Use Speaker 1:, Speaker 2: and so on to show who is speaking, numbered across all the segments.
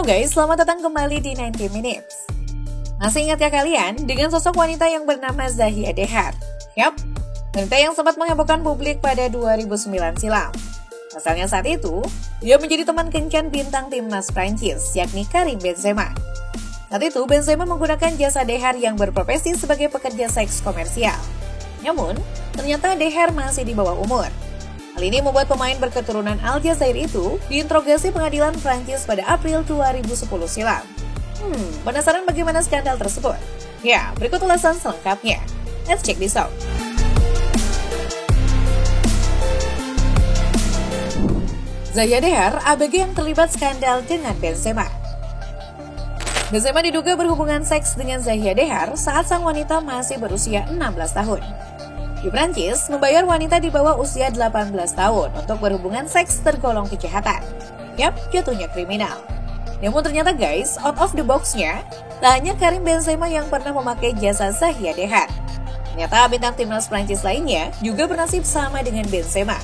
Speaker 1: Halo guys, selamat datang kembali di 90 Minutes. Masih ingat ya kalian dengan sosok wanita yang bernama Zahia Dehar? Yap, wanita yang sempat menghebohkan publik pada 2009 silam. Pasalnya saat itu, dia menjadi teman kencan bintang timnas Prancis, yakni Karim Benzema. Saat itu, Benzema menggunakan jasa Dehar yang berprofesi sebagai pekerja seks komersial. Namun, ternyata Dehar masih di bawah umur. Hal ini membuat pemain berketurunan Aljazair itu diinterogasi pengadilan Prancis pada April 2010 silam. Penasaran bagaimana skandal tersebut? Ya, berikut ulasan selengkapnya. Let's check this out. Zahia Dehar, ABG yang terlibat skandal dengan Benzema. Benzema diduga berhubungan seks dengan Zahia Dehar saat sang wanita masih berusia 16 tahun. Di Prancis, membayar wanita di bawah usia 18 tahun untuk berhubungan seks tergolong kejahatan. Yap, jatuhnya kriminal. Namun ternyata guys, out of the box-nya, tak hanya Karim Benzema yang pernah memakai jasa Zahia Dehar. Ternyata bintang timnas Prancis lainnya juga bernasib sama dengan Benzema.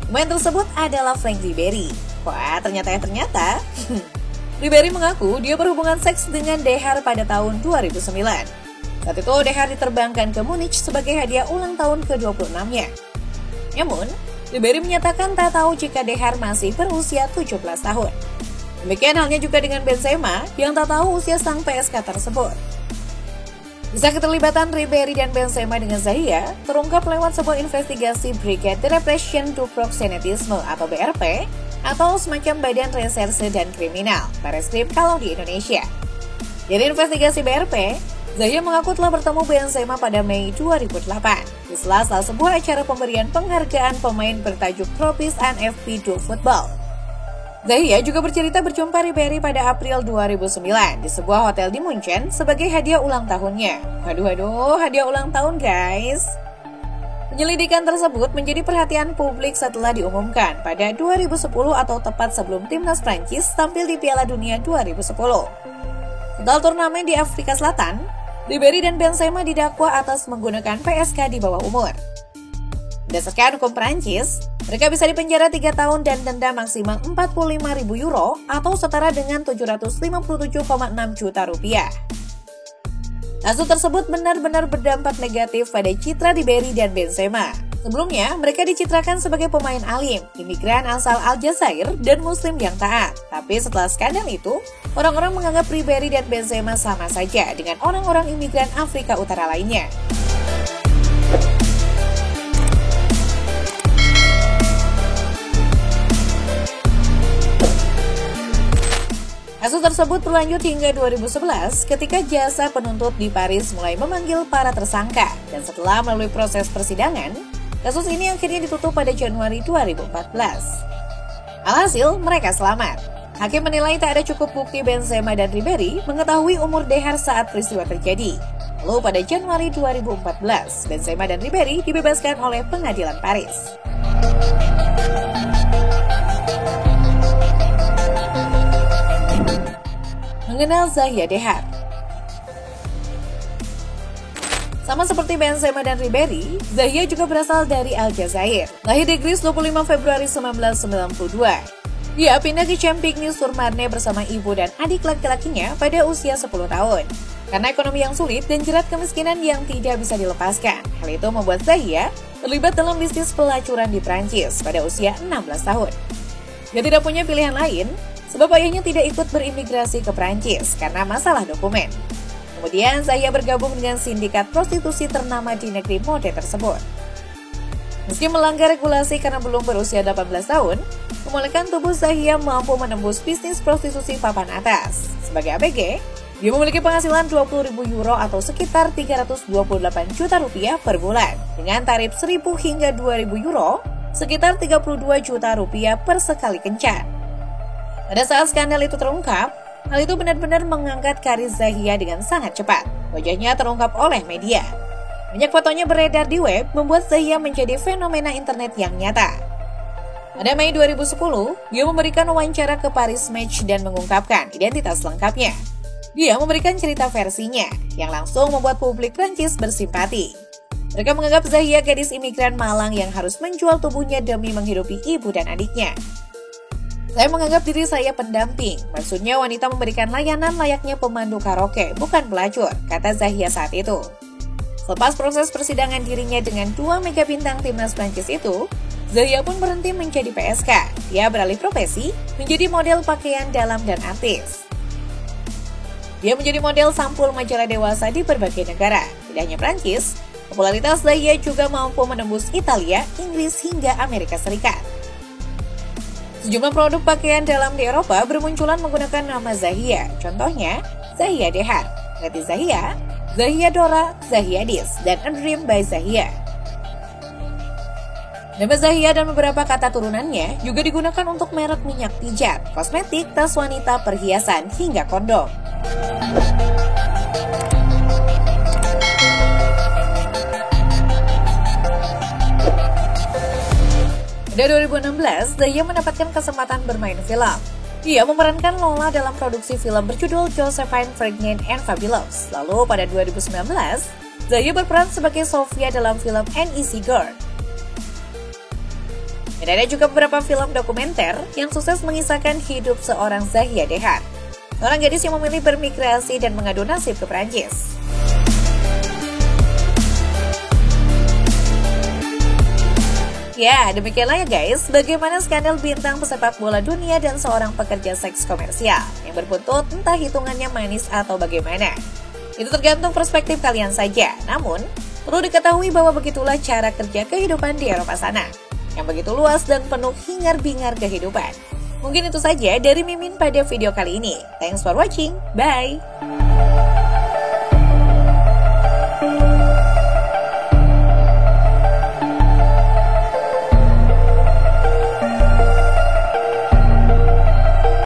Speaker 1: Pemain tersebut adalah Franck Ribéry. Wah, ternyata. Ribéry mengaku dia berhubungan seks dengan Dehar pada tahun 2009. Saat itu Dehar diterbangkan ke Munich sebagai hadiah ulang tahun ke-26-nya. Namun, Ribéry menyatakan tak tahu jika Dehar masih berusia 17 tahun. Demikian halnya juga dengan Benzema yang tak tahu usia sang PSK tersebut. Kisah keterlibatan Ribéry dan Benzema dengan Zahia terungkap lewat sebuah investigasi Brigade de Répression du Proxénétisme atau BRP atau semacam Badan Reserse dan Kriminal, Barreskrim kalau di Indonesia. Dari investigasi BRP, Zahia mengaku telah bertemu Benzema pada Mei 2008 di sela-sela sebuah acara pemberian penghargaan pemain bertajuk Trophies NFP du Football. Zahia juga bercerita berjumpa Ribéry pada April 2009 di sebuah hotel di Munchen sebagai hadiah ulang tahunnya. Waduh, hadiah ulang tahun guys. Penyelidikan tersebut menjadi perhatian publik setelah diumumkan pada 2010 atau tepat sebelum timnas Prancis tampil di Piala Dunia 2010. Setelah turnamen di Afrika Selatan, Ribéry dan Benzema didakwa atas menggunakan PSK di bawah umur. Berdasarkan hukum Prancis, mereka bisa dipenjara 3 tahun dan denda maksimal 45.000 euro atau setara dengan 757,6 juta rupiah. Kasus tersebut benar-benar berdampak negatif pada citra Ribéry dan Benzema. Sebelumnya, mereka dicitrakan sebagai pemain alim, imigran asal Aljazair, dan muslim yang taat. Tapi setelah skandal itu, orang-orang menganggap Ribéry dan Benzema sama saja dengan orang-orang imigran Afrika Utara lainnya. Kasus tersebut berlanjut hingga 2011 ketika jasa penuntut di Paris mulai memanggil para tersangka. Dan setelah melalui proses persidangan, kasus ini akhirnya ditutup pada Januari 2014. Alhasil, mereka selamat. Hakim menilai tak ada cukup bukti Benzema dan Ribéry mengetahui umur Dehar saat peristiwa terjadi. Lalu pada Januari 2014, Benzema dan Ribéry dibebaskan oleh pengadilan Paris. Mengenal Zahia Dehar. Sama seperti Benzema dan Ribéry, Zahia juga berasal dari Aljazair. Lahir di Inggris 25 Februari 1992. Dia pindah ke Champigny-sur-Marne bersama ibu dan adik laki-lakinya pada usia 10 tahun. Karena ekonomi yang sulit dan jerat kemiskinan yang tidak bisa dilepaskan, hal itu membuat Zahia terlibat dalam bisnis pelacuran di Prancis pada usia 16 tahun. Dia tidak punya pilihan lain, sebab ayahnya tidak ikut berimigrasi ke Prancis karena masalah dokumen. Kemudian Zahia bergabung dengan sindikat prostitusi ternama di negeri mode tersebut. Meski melanggar regulasi karena belum berusia 18 tahun, kemolekan tubuh Zahia mampu menembus bisnis prostitusi papan atas. Sebagai ABG, dia memiliki penghasilan 20.000 euro atau sekitar 328 juta rupiah per bulan, dengan tarif 1.000 hingga 2.000 euro, sekitar 32 juta rupiah per sekali kencan. Pada saat skandal itu terungkap, hal itu benar-benar mengangkat karir Zahia dengan sangat cepat. Wajahnya terungkap oleh media. Banyak fotonya beredar di web, membuat Zahia menjadi fenomena internet yang nyata. Pada Mei 2010, dia memberikan wawancara ke Paris Match dan mengungkapkan identitas lengkapnya. Dia memberikan cerita versinya, yang langsung membuat publik Prancis bersimpati. Mereka menganggap Zahia gadis imigran Malang yang harus menjual tubuhnya demi menghidupi ibu dan adiknya. Saya menganggap diri saya pendamping, maksudnya wanita memberikan layanan layaknya pemandu karaoke, bukan pelacur, kata Zahia saat itu. Selepas proses persidangan dirinya dengan 2 mega bintang timnas Prancis itu, Zahia pun berhenti menjadi PSK. Dia beralih profesi menjadi model pakaian dalam dan artis. Dia menjadi model sampul majalah dewasa di berbagai negara, tidak hanya Prancis. Popularitas Zahia juga mampu menembus Italia, Inggris, hingga Amerika Serikat. Sejumlah produk pakaian dalam di Eropa bermunculan menggunakan nama Zahia, contohnya Zahia Dehar, Reti Zahia, Zahia Dora, Zahia Dis, dan A Dream by Zahia. Nama Zahia dan beberapa kata turunannya juga digunakan untuk merek minyak pijat, kosmetik, tas wanita, perhiasan, hingga kondom. Pada 2016, Zahia mendapatkan kesempatan bermain film. Dia memerankan Lola dalam produksi film berjudul Josephine Pregnant and Fabulous. Lalu pada 2019, Zahia berperan sebagai Sofia dalam film An Easy Girl. Dan ada juga beberapa film dokumenter yang sukses mengisahkan hidup seorang Zahia Dehar, seorang gadis yang memilih bermigrasi dan mengadu nasib ke Prancis. Ya, demikianlah ya guys, bagaimana skandal bintang pesepak bola dunia dan seorang pekerja seks komersial yang berbuntut entah hitungannya manis atau bagaimana. Itu tergantung perspektif kalian saja, namun perlu diketahui bahwa begitulah cara kerja kehidupan di Eropa sana, yang begitu luas dan penuh hingar-bingar kehidupan. Mungkin itu saja dari Mimin pada video kali ini. Thanks for watching, bye!